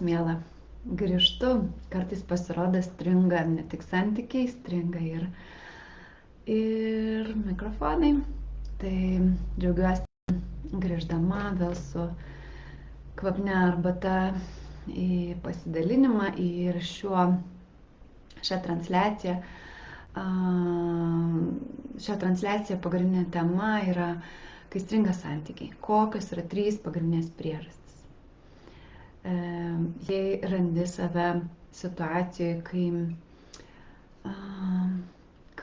miela. Grįžtu, kartais pasirodo stringa ne tik santykiai, stringa ir mikrofonai. Tai džiaugiuosi grįždama vėl su kvapnia arbata į pasidalinimą ir šią transliaciją. Šią transliaciją pagrindinė tema yra, kai stringa santykiai. Kokios yra 3 pagrindinės priežastys. Jei randi save situacijoje,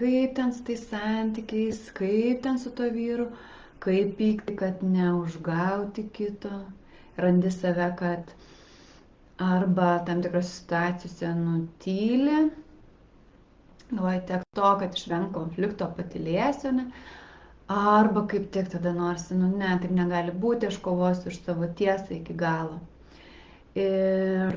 kaip ten su tais santykiais, kaip ten su to vyru, kaip pykti, kad neužgauti kito, randi save, kad arba tam tikrose situacijose nutyli, galvoji tiek to, kad išvengt konflikto patylėsiu, ne? Arba kaip tik tada norisi, ne, taip negali būti, aš kovosiu už savo tiesą iki galo. Ir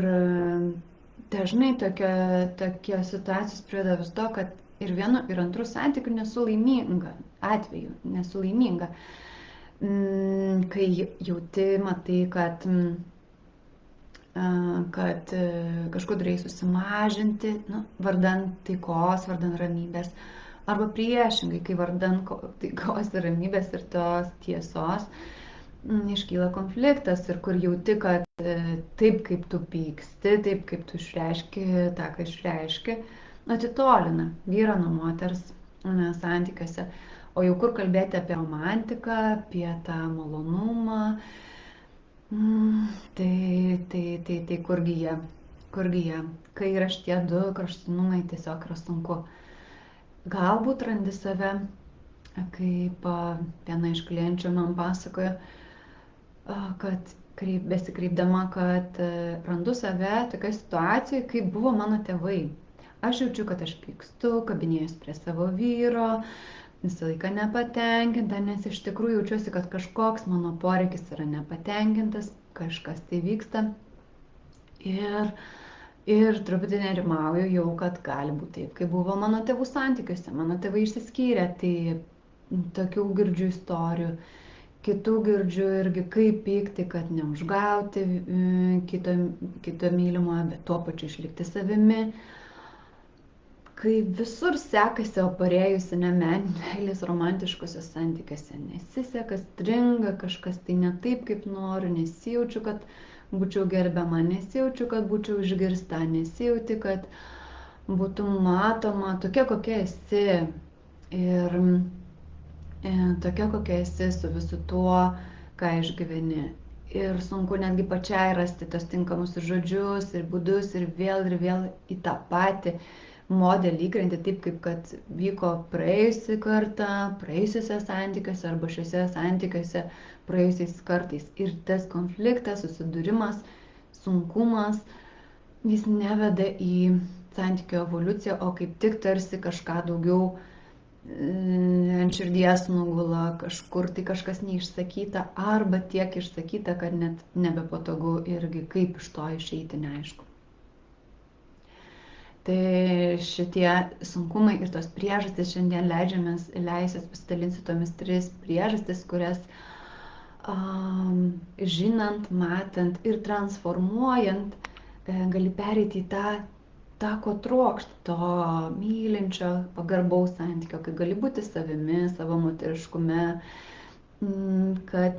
dažnai tokia situacijos prideda vis to, kad ir vienu, ir antru santykiu nesu laiminga, kai jauti, matai, kad kažkur turėjai susimažinti, vardan taikos, vardan ramybės, arba priešingai, kai vardan taikos ir ramybės ir tos tiesos iškyla konfliktas ir kur jauti, kad taip kaip tu pyksti, taip kaip tu išreiški tą, ką išreiški, atitolina vyrą nuo moters santykiuose. O jau kur kalbėti apie romantiką, apie tą malonumą, tai kurgi jie, kai yra šitie 2 kraštutinumai, tiesiog yra sunku. Galbūt randi save, kaip viena iš klienčių man pasakojo, kad besikreipdama, kad randu save tokioje situacijoje, kaip buvo mano tėvai. Aš jaučiu, kad aš pykstu, kabinėjusi prie savo vyro, visą laiką nepatenkinta, nes iš tikrųjų jaučiuosi, kad kažkoks mano poreikis yra nepatenkintas, kažkas tai vyksta. Ir truputį nerimauju jau, kad gali būti taip, kaip buvo mano tėvų santykiuose. Mano tėvai išsiskyrė, tai tokių girdžiu istorijų. Kitų girdžiu irgi, kaip pykti, kad neužgauti kito mylimojo, bet tuo pačiu išlikti savimi. Kai visur sekasi, o parėjusi meilės romantiškose santykiuose nesiseka, stringa, kažkas tai ne taip, kaip noriu, nesijaučiu, kad būčiau gerbiama, nesijaučiu, kad būčiau išgirsta, nesijauti, kad būtų matoma tokia, kokia esi. Ir tokia, kokia esi su visu tuo, ką išgyveni. Ir sunku netgi pačiai rasti tos tinkamus žodžius ir būdus ir vėl į tą patį modelį įkrenti taip, kaip kad vyko praėjusią kartą, praėjusiuose santykiuose arba šiuose santykiuose praėjusiais kartais. Ir tas konfliktas, susidūrimas, sunkumas, jis neveda į santykių evoliuciją, o kaip tik tarsi kažką daugiau ant širdies nugula, kažkur tai kažkas neišsakyta, arba tiek išsakyta, kad net nebepatogu irgi kaip iš to išeiti neaišku. Tai šitie sunkumai ir tos priežastys šiandien leisiuos pasidalinsiu tomis 3 priežastys, kurias žinant, matant ir transformuojant gali pereiti į tą, ko trokšti, to mylinčio, pagarbaus santykio, kai gali būti savimi, savo moteriškume, kad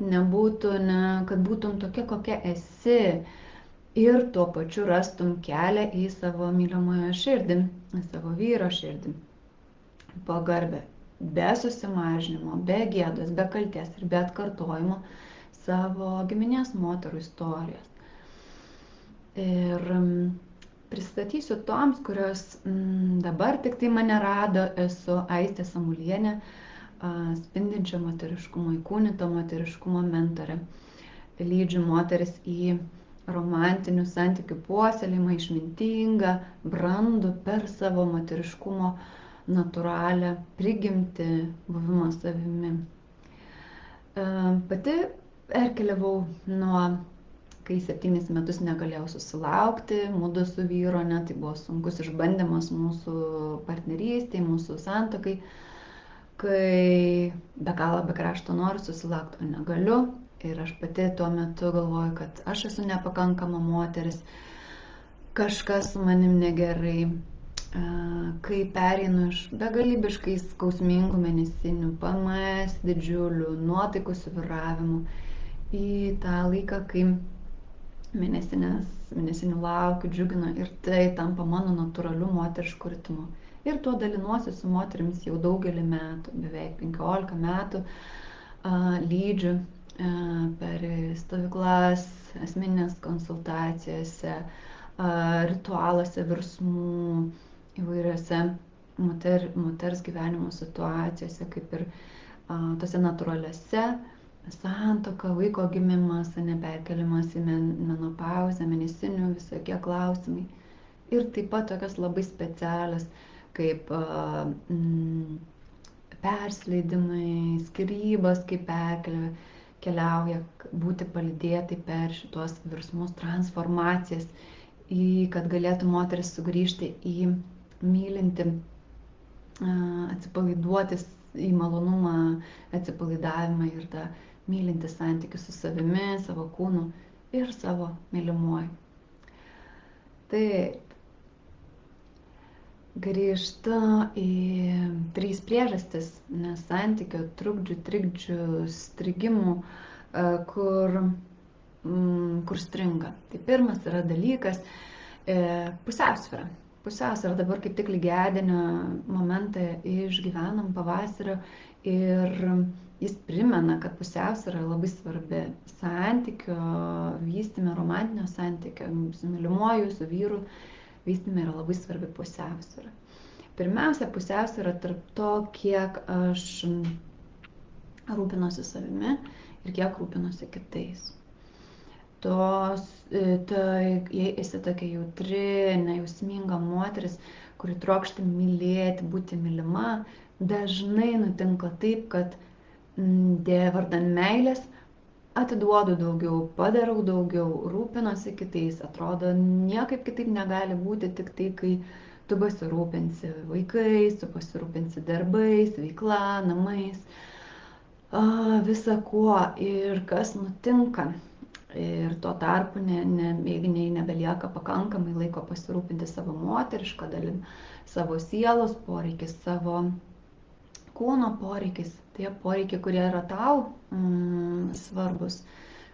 būtum tokia, kokia esi ir tuo pačiu rastum kelią į savo mylimojo širdį, į savo vyro širdį, pagarbę, be susimažinimo, be gėdos, be kaltės ir be atkartojimo savo giminės moterų istorijos. Ir pristatysiu toms, kurios dabar tik tai mane rado, esu Aistė Samulienė, spindinčio moteriškumo, įkūnyto moteriškumo mentorė. Lydžiu moteris į romantinių santykių puoselėjimą, išmintingą, brandų per savo moteriškumo natūralią prigimtį, buvimą savimi. Pati perkeliavau kai 7 metus negalėjau susilaukti, mudu su vyru, tai buvo sunkus išbandymas mūsų partnerystėje, mūsų santuokai, kai be galo, be krašto noriu susilaukti, o negaliu. Ir aš pati tuo metu galvoju, kad aš esu nepakankama moteris, kažkas su manim negerai, kai pereinu iš begalybiškai skausmingų mėnesinių, PMS didžiulių, nuotaikų svyravimų į tą laiką, kai mėnesinių laukiu, džiugina ir tai tampa mano natūraliu moterišku ritmu. Ir tuo dalinuosi su moterimis jau daugelį metų, beveik 15 metų lydžiu per stovyklas, asmeninės konsultacijose, ritualuose virsmų, įvairiose moters gyvenimo situacijose, kaip ir tose natūraliuose santuoka, vaiko gimimas, neperkeliamas į menopauzę, mėnesinių visokie klausimai. Ir taip pat tokios labai specialios, kaip persileidimai, skyrybos, kaip keliauja būti palydėtai per šitos virsmus, transformacijas, kad galėtų moteris sugrįžti į mylinti, atsipalaiduoti į malonumą, atsipalaidavimą ir tą mylinti santykių su savimi, savo kūnu ir savo mylimuoju. Taip. Grįžtu į 3 priežastis santykių trikdžių, strigimų, kur stringa. Tai pirmas yra dalykas pusiausvyra. Pusiausvyrą dabar kaip tik lygiadienio momentą išgyvenam pavasario ir jis primena, kad pusiausvyra labai svarbi santykio vystyme, romantinio santykio su mylimuoju, su vyru vystyme yra labai svarbi pusiausvyra. Pirmiausia, pusiausvyra tarp to, kiek aš rūpinuosi savimi ir kiek rūpinuosi kitais. Jei esi tokia jautri, nejausminga moteris, kuri trokšta mylėti, būti mylima, dažnai nutinka taip, kad vardan meilės atiduodu daugiau, padarau daugiau, rūpinuosi kitais, atrodo, niekaip kitaip negali būti, tik tai, kai tu pasirūpinsi vaikais, tu pasirūpinsi darbais, veikla, namais, visa kuo. Ir kas nutinka? Ir tuo tarpu, jeigu nebelieka pakankamai laiko pasirūpinti savo moterišką dalim, savo sielos poreikis, savo kūno poreikis, tie poreikiai, kurie yra tau svarbus.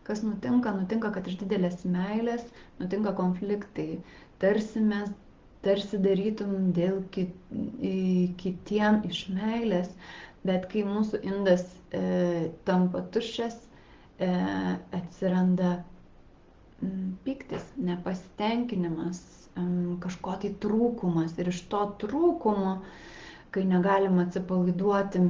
Kas nutinka? Nutinka, kad iš didelės meilės nutinka konfliktai. Tarsi darytum dėl kitiem iš meilės, bet kai mūsų indas tampa tuščias, atsiranda pyktis, nepasitenkinimas, kažko tai trūkumas. Ir iš to trūkumo, kai negalim atsipalaiduoti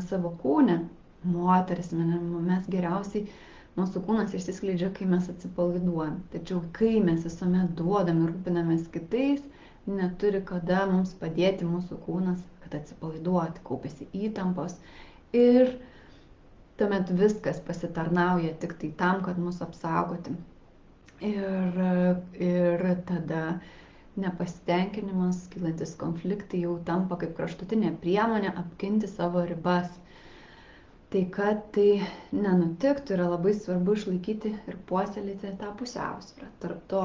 savo kūne, moteris, mes geriausiai, mūsų kūnas išsiskleidžia, kai mes atsipalaiduojam. Tačiau kai mes visuomet duodam ir rūpinamės kitais, neturi kada mums padėti mūsų kūnas, kad atsipalaiduoti, kaupiasi įtampos. Ir tuomet viskas pasitarnauja tik tai tam, kad mus apsaugoti. Ir tada nepasitenkinimas, kylantis konfliktai jau tampa kaip kraštutinė priemonė apginti savo ribas. Tai kad tai nenutiktų, yra labai svarbu išlaikyti ir puoselėti tą pusiausvyrą tarp to,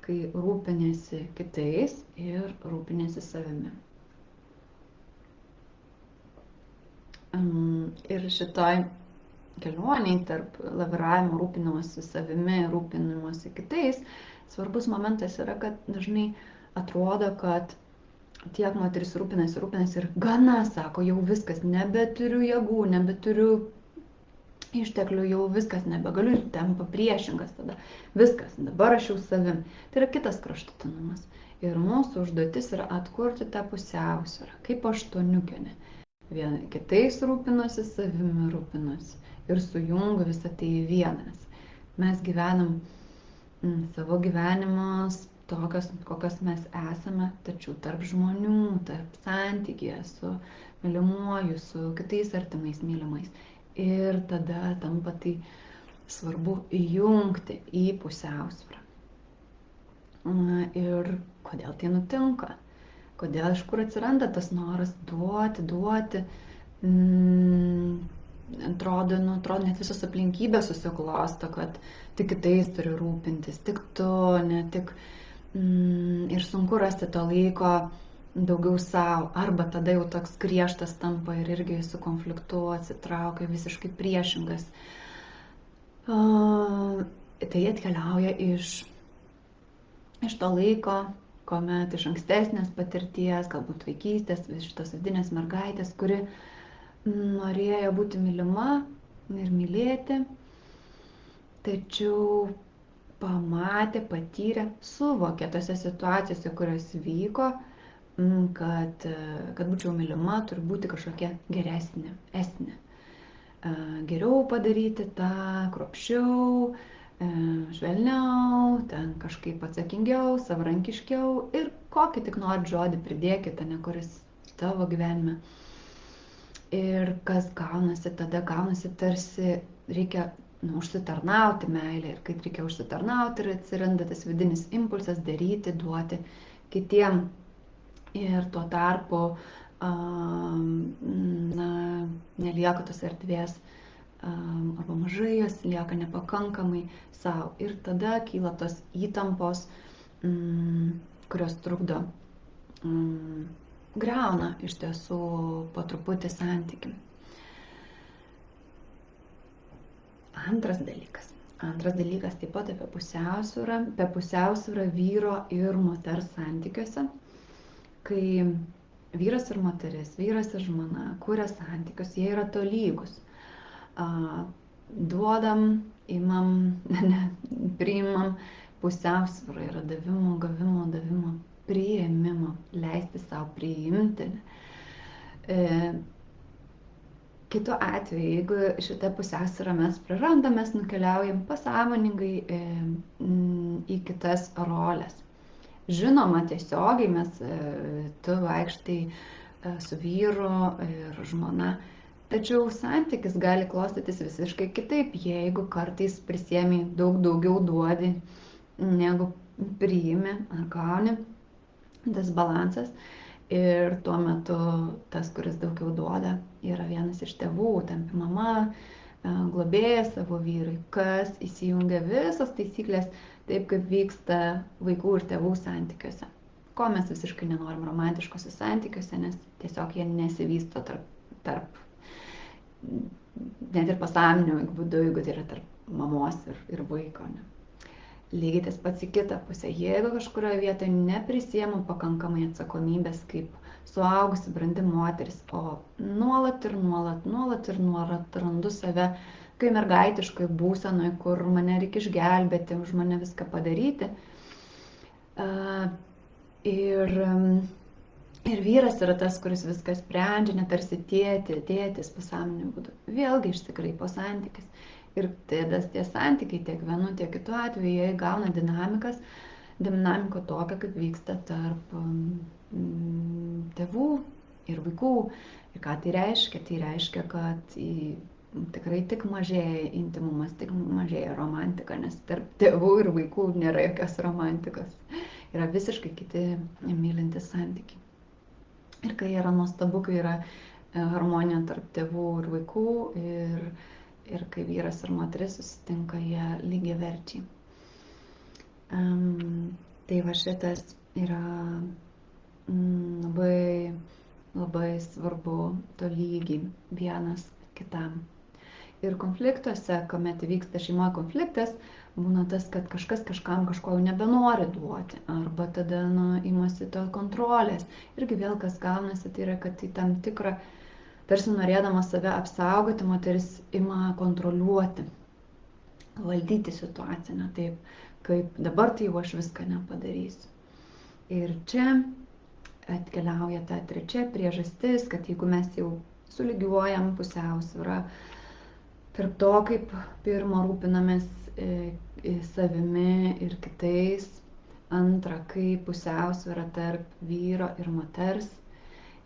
kai rūpinėsi kitais ir rūpinėsi savimi. Ir šitoj kelioniai tarp laviravimo, rūpinimuosi savimi, rūpinimuosi kitais, svarbus momentas yra, kad dažnai atrodo, kad tiek moteris rūpinasi ir gana, sako, jau viskas, nebeturiu jėgų, nebeturiu išteklių, jau viskas, nebegaliu, ir tampa priešingas tada. Viskas, dabar aš jau savim. Tai yra kitas kraštutinumas. Ir mūsų užduotis yra atkurti tą pusiausvyrą, kaip aštuoniukenė. Kitais rūpinosi, savimi rūpinosi. Ir sujungu visą tai į vienas. Mes gyvenam savo gyvenimus tokios, kokios mes esame, tačiau tarp žmonių, tarp santykėje su mylimuoju, su kitais artimais mylimais. Ir tada tampa tai svarbu įjungti į pusiausvyrą. Ir kodėl tai nutinka? Kodėl, iš kur atsiranda tas noras duoti. Atrodo, net visos aplinkybės susiklosto, kad tik kitais turi rūpintis, tik tu, ne tik ir sunku rasti to laiko daugiau savo, arba tada jau toks griežtas tampa ir irgi su konfliktu atsitraukia visiškai priešingas. Tai atkeliauja iš to laiko, kuomet iš ankstesnės patirties, galbūt vaikystės, iš tos vidinės mergaitės, kuri norėjo būti mylima ir mylėti, tačiau pamatė, patyrė, suvokė tose situacijose, kurios vyko, kad būčiau mylima, turi būti kažkokia geresnė, esnė. Geriau padaryti tą, kruopščiau, švelniau, ten kažkaip atsakingiau, savarankiškiau ir kokį tik norit žodį pridėkite, ne kuris tavo gyvenime. Ir kas gaunasi, tada gaunasi tarsi reikia užsitarnauti meilę ir kaip reikia užsitarnauti ir atsiranda tas vidinis impulsas daryti, duoti kitiem. Ir tuo tarpu nelieka tos erdvės arba mažai jos lieka nepakankamai savo. Ir tada kyla tos įtampos, kurios trukdo, griauna iš tiesų po truputį santykių. Antras dalykas taip pat apie pusiausvyrą vyro ir moters santykiuose, kai vyras ir moteris, vyras ir žmona kuria santykius, jie yra tolygus. Duodam, imam, priimam, pusiausvyrą yra davimo, gavimo, davimo, priėmimo, leisti savo priimti. Kitu atveju, jeigu šitą pusiausvyrą mes prarandam, mes nukeliaujam pasąmoningai į kitas roles. Žinoma, tiesiogiai tu vaikštai su vyru ir žmona, tačiau santykis gali klostytis visiškai kitaip, jeigu kartais prisiemi daug daugiau duodi, negu priimi ar gauni, disbalansas. Ir tuo metu tas, kuris daugiau duoda, yra vienas iš tėvų, tampi mama, globėja savo vyrui, kas įsijungia visas taisyklės taip, kaip vyksta vaikų ir tėvų santykiuose. Ko mes visiškai nenorim romantiškose santykiuose, nes tiesiog jie nesivysto tarp net ir pasąmoniniu būdu, jeigu tai yra tarp mamos ir vaiko. Ne? Lygiai tas pats į kitą pusę. Jeigu kažkurioje vietoje neprisiemu pakankamai atsakomybės kaip suaugusi brandi moteris, o nuolat randu save kai mergaitiškai būsenoj, kur mane reikia išgelbėti, už mane viską padaryti. Ir vyras yra tas, kuris viską sprendžia, netarsi tėtis pasąmoniniu būdu. Vėlgi išsikraipo santykis. Ir tada tie santykiai tiek vienu, tiek kitu atveju, jie gauna dinamiką tokią, kaip vyksta tarp tėvų ir vaikų. Ir ką tai reiškia? Tai reiškia, kad tikrai tik mažėja intimumas, tik mažėja romantika, nes tarp tėvų ir vaikų nėra jokios romantikos. Yra visiškai kiti mylintis santykiai. Ir kai yra nuostabu, kai yra harmonija tarp tėvų ir vaikų ir kai vyras ir moteris susitinka, jie lygiaverčiai. Tai va šitas yra labai, labai svarbu tolygiai vienas kitam. Ir konfliktuose, kuomet vyksta šeimoje konfliktas, būna tas, kad kažkas kažkam kažko jau nebenori duoti, arba tada imasi to kontrolės. Irgi vėl kas gaunasi, tai yra, kad į tam tikrą tarsi norėdama save apsaugoti, moteris ima kontroliuoti, valdyti situaciją, ne taip, kaip dabar tai jau aš viską nepadarysiu. Ir čia atkeliauja ta trečia priežastis, kad jeigu mes jau sulygiuojam pusiausvyrą tarp to, kaip pirma rūpinamės savimi ir kitais, antra, kaip pusiausvyrą tarp vyro ir moters,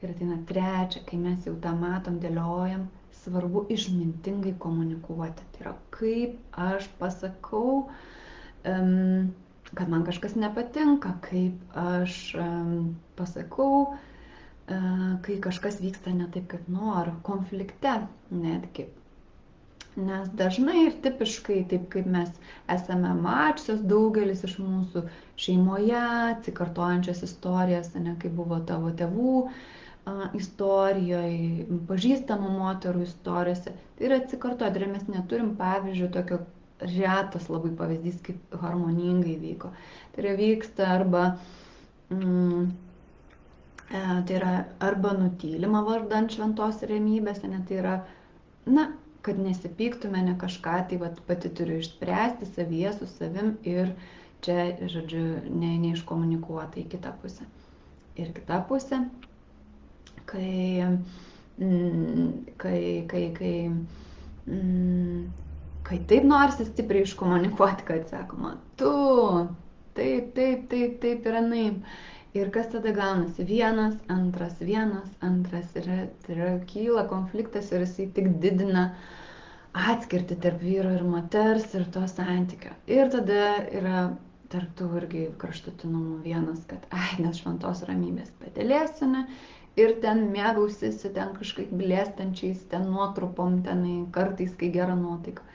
ir ateina trečia, kai mes jau tą matom, dėliojam, svarbu išmintingai komunikuoti. Tai yra, kaip aš pasakau, kad man kažkas nepatinka, kaip aš pasakau, kai kažkas vyksta ne taip, kaip noriu, konflikte netgi. Nes dažnai ir tipiškai, taip kaip mes esame mačiusios daugelis iš mūsų šeimoje, atsikartojančias istorijas, ne kaip buvo tavo tėvų istorijoje, pažįstamų moterų istorijose, tai yra atsikartoti ir mes neturim pavyzdžių tokio retas labai pavyzdys, kaip harmoningai vyko. Tai yra vyksta arba tai yra arba nutylima vardan šventos remybės, ne, tai yra, na, kad nesipyktume, ne kažką, tai vat, pati turiu išspręsti savyje su savim ir čia, žodžiu, neiškomunikuota į kitą pusę. Ir kita pusė, kai, kai taip norisi stipriai iškomunikuoti, kad sakoma, tu, taip ir anaip. Ir kas tada gaunasi? Vienas, antras ir kyla konfliktas ir jisai tik didina atskirti tarp vyro ir moters ir to santykio. Ir tada yra tarp tų irgi kraštutinumų vienas, kad, nes šventos ramybės padelėsiu, ne, ir ten mėgausiesi, ten kažkaip blėstančiais, ten nuotrupom, ten kartais, kai gera nuotaika.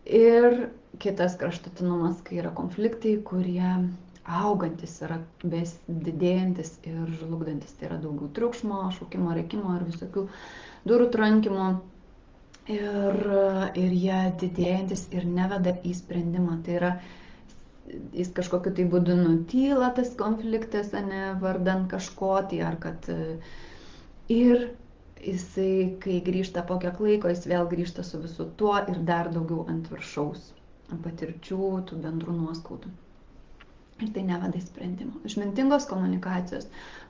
Ir kitas kraštutinumas, kai yra konfliktai, kurie augantis yra, vis didėjantis ir žlugdantis. Tai yra daugiau triukšmo, šaukimo, rėkimo ir visokių durų trankimo. Ir jie didėjantis ir neveda į sprendimą. Tai yra, jis kažkokiu tai būdu nutyla tas konfliktas, ne, vardan kažko, tai ar kad ir jisai, kai grįžta po kiek laiko, jis vėl grįžta su visu tuo ir dar daugiau ant viršaus patirčių, tų bendrų nuoskaudų. Ir tai neveda į sprendimą. Išmintingos komunikacijos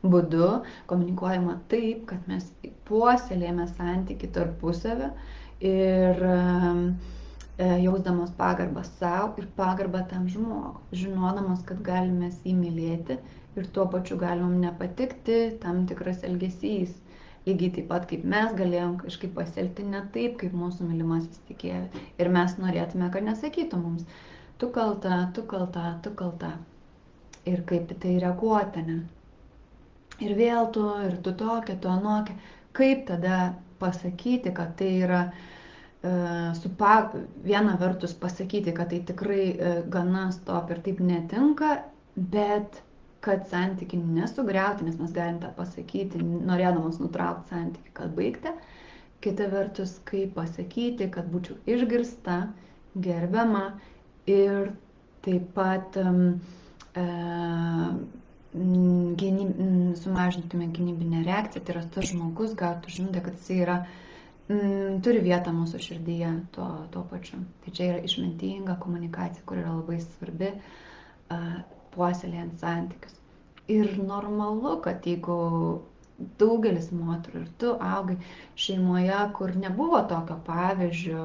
būdu komunikuojama taip, kad mes puoselėjame santyki tarpusavę ir jausdamos pagarbą savo ir pagarbą tam žmogui, žinodamos, kad galime jį mylėti ir tuo pačiu galim nepatikti tam tikras elgesys. Lygiai taip pat, kaip mes galėjom kažkaip pasielgti ne taip, kaip mūsų mylimasis tikėjo. Ir mes norėtume, kad nesakytų mums, tu kalta, tu kalta, tu kalta. Ir kaip į tai reaguoti, ne? Ir vėl tu, ir tu tokia, tu anokia. Kaip tada pasakyti, kad tai yra, viena vertus pasakyti, kad tai tikrai gana stop ir taip netinka, bet kad santykį nesugriauti, nes mes galim tą pasakyti, norėdamos nutraukti santykį, kad baigti. Kita vertus, kaip pasakyti, kad būčiau išgirsta, gerbiama ir taip pat sumažintume gynybinę reakciją, tai yra tas žmogus gautų žinutę, kad jis yra, turi vietą mūsų širdyje tuo pačiu. Tai čia yra išmintinga komunikacija, kur yra labai svarbi puoselėjant santykius. Ir normalu, kad jeigu daugelis moterų ir tu augai šeimoje, kur nebuvo tokio pavyzdžio,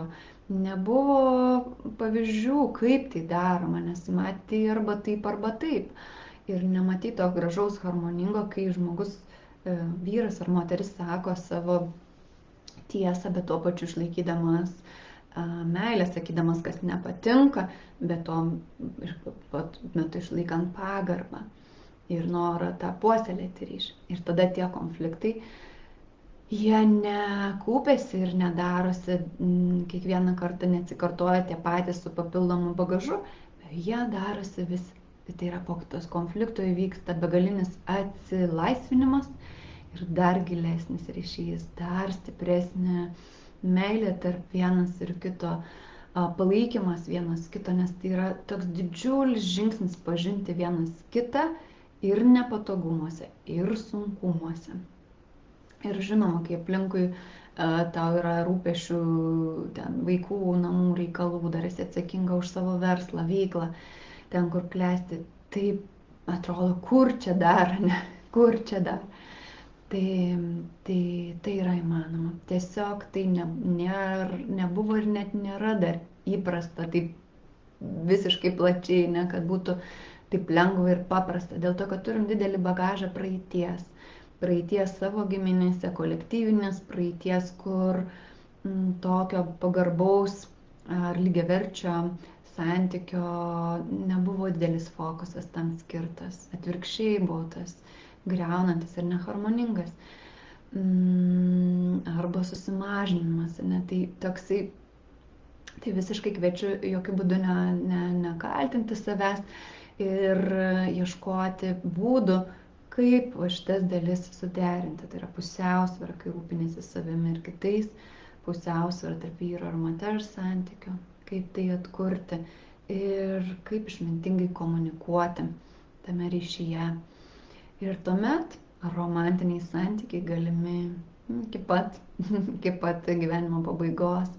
nebuvo pavyzdžių, kaip tai daroma, nes matyti arba taip. Ir nematyti to gražaus harmoningo, kai žmogus, vyras ar moteris sako savo tiesą, bet tuo pačiu išlaikydamas meilę, sakydamas, kas nepatinka, bet tuo metu išlaikant pagarbą ir norą tą puoselėti ryšį. Ir tada tie konfliktai, jie nekūpėsi ir nedarosi, kiekvieną kartą neatsikartoja tie patys su papildomu bagažu, jie darosi vis. Tai yra, po tos konflikto įvyksta begalinis atsilaisvinimas ir dar gilesnis ryšys, dar stipresnė meilė tarp vienas ir kito, palaikymas vienas kito, nes tai yra toks didžiulis žingsnis pažinti vienas kitą ir nepatogumuose, ir sunkumuose. Ir žinoma, kai aplinkui tau yra rūpešių, ten, vaikų, namų reikalų, dar esi atsakinga už savo verslą, veiklą, ten, kur klesti, taip atrodo, kur čia dar, ne, kur čia dar. Tai yra įmanoma. Tiesiog tai nebuvo ir net nėra dar įprasta taip visiškai plačiai, ne, kad būtų taip lengva ir paprasta. Dėl to, kad turim didelį bagažą praeities. Praeities savo giminėse, kolektyvinės praeities, kur tokio pagarbaus ar lygiaverčio santykio nebuvo didelis fokusas tam skirtas. Atvirkščiai buvo tas griaunantis ir neharmoningas. Arba susimažinimas. Ne? Tai toksai Tai visiškai kviečiu jokių būdų nekaltinti savęs ir ieškoti būdų, kaip šitas dalis suderinti. Tai yra pusiausvėra, kai rūpinėsi savimi ir kitais, pusiausvėra tarp vyro ir moters santykių, kaip tai atkurti ir kaip išmintingai komunikuoti tame ryšyje. Ir tuomet romantiniai santykiai galimi iki pat gyvenimo pabaigos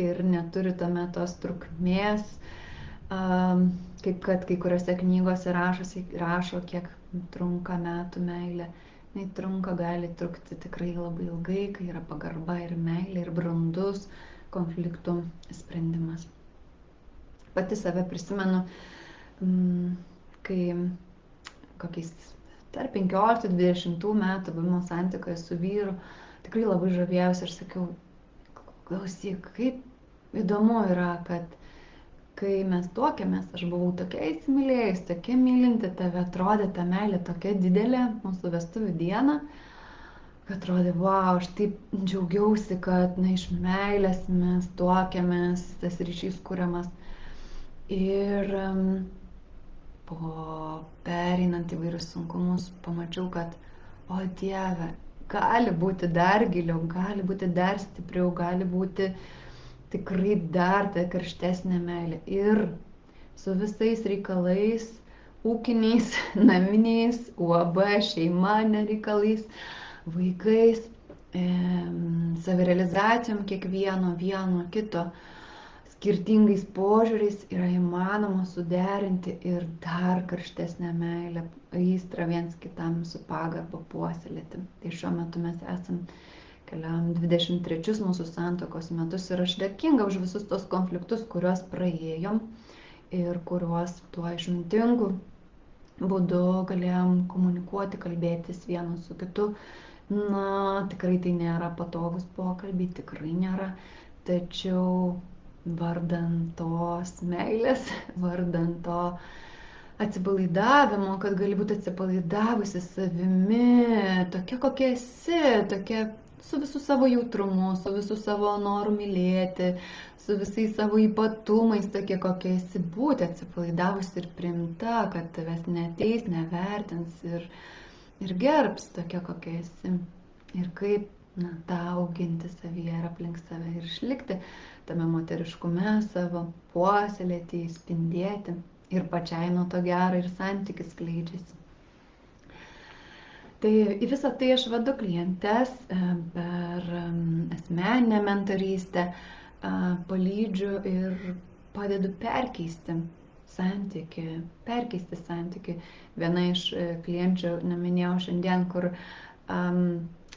ir neturi tame tos trukmės, kaip kad kai kuriuose knygose rašo, kiek trunka metų meilė. Jis trunka, gali trukti tikrai labai ilgai, kai yra pagarba ir meilė ir brandus konfliktų sprendimas. Pati save prisimenu, kai kokiais tarp 15-20 metų buvimo santykioje su vyru tikrai labai žavėjausi ir sakiau, klausyk, kaip įdomu yra, kad kai mes tuokėmės, aš buvau tokia įsimylėjus, tokia mylinti tave, atrodė ta meilė tokia didelė mūsų vestuvių dieną, kad atrodė, wow, aš taip džiaugiausi, kad iš meilės mes tuokėmės, tas ryšys kuriamas. Ir po pereinant įvairius sunkumus pamačiau, kad, o Dieve, gali būti dar giliau, gali būti dar stipriau, gali būti tikrai dar ta karštesnė meilė. Ir su visais reikalais, ūkiniais, naminiais, UAB, šeima nereikalais, vaikais, savirealizacijom kiekvieno, vieno, kito, skirtingais požiūriais yra įmanoma suderinti ir dar karštesnę meilę, aistrą viens kitam su pagarba puoselėti. Tai šiuo metu mes esam keliam 23 mūsų santuokos metus ir aš dėkinga už visus tos konfliktus, kuriuos praėjom ir kuriuos tuo išmintingu būdu galėjom komunikuoti, kalbėtis vienas su kitu. Na, tikrai tai nėra patogus pokalbiai, tikrai nėra, tačiau vardan tos meilės, vardan to atsipalaidavimo, kad gali būti atsipalaidavusi savimi, tokia kokia esi, tokia su visų savo jautrumu, su visų savo noru mylėti, su visais savo ypatumais, tokia kokia esi, būti atsipalaidavusi ir priimta, kad tavęs neteis, nevertins ir gerbs tokia kokia esi. Ir kaip tą auginti savyje ir aplink save ir išlikti tame moteriškume savo, puoselėti, spindėti ir pačiai nuo to gero ir santykis skleidžiasi. Tai į visą tai aš vedu klientes per asmeninę mentorystę, palydžiu ir padedu perkeisti santykį. Viena iš klienčių, neminėjau šiandien, kur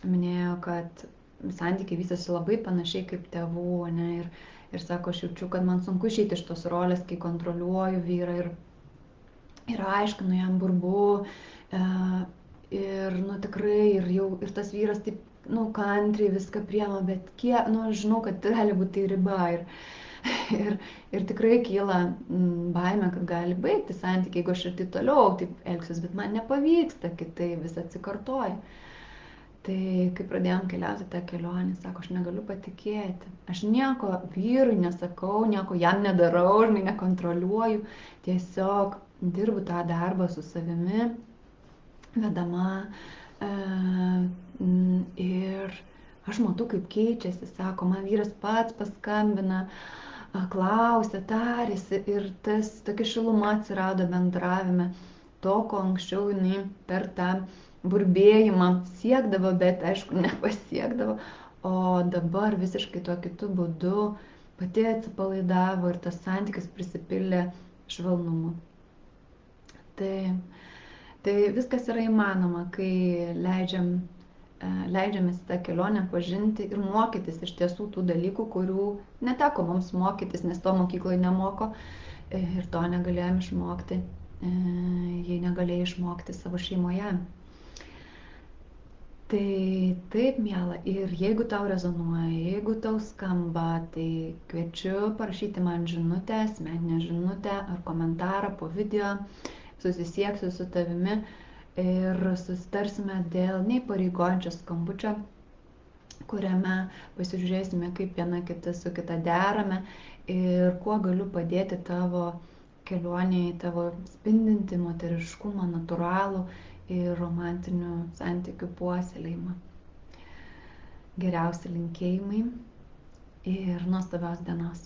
minėjo, kad santykiai vystosi labai panašiai kaip tėvų, ne, ir sako, aš jaučiu, kad man sunku išeiti iš tos rolės, kai kontroliuoju vyrą ir aiškinu jam burbu. Ir, tikrai, ir tas vyras taip, kantriai viską priema, bet aš žinau, kad gali būti tai riba. Ir tikrai kyla baimė, kad gali baigti santykiai, jeigu aš ir tai toliau taip elgsiuos, bet man nepavyksta, kitaip vis atsikartoja. Tai kai pradėjom keliauti tą kelionę, sako, aš negaliu patikėti. Aš nieko vyrui nesakau, nieko jam nedarau, nekontroliuoju, tiesiog dirbu tą darbą su savimi, vedama ir aš matau, kaip keičiasi, sako, man vyras pats paskambina, klausia, tarėsi ir tokia šiluma atsirado bendravime, to, ko anksčiau jinai per tą burbėjimą siekdavo, bet aišku nepasiekdavo, o dabar visiškai tuo kitu būdu pati atsipalaidavo ir tas santykis prisipildė švelnumu. Tai viskas yra įmanoma, kai leidžiamės į tą kelionę pažinti ir mokytis iš tiesų tų dalykų, kurių neteko mums mokytis, nes to mokykloje nemoko ir to negalėjom išmokti, jei negalėjai išmokti savo šeimoje. Tai taip, miela, ir jeigu tau rezonuoja, jeigu tau skamba, tai kviečiu parašyti man žinutę, asmeninę žinutę ar komentarą po video. Susisieksiu su tavimi ir susitarsime dėl neįpareigojančio skambučio, kuriame pasižiūrėsime, kaip viena kita su kita derame ir kuo galiu padėti tavo kelionėje į tavo spindintį moteriškumą, natūralų ir romantinių santykių puoselėjimą. Geriausi linkėjimai ir nuostabios dienos.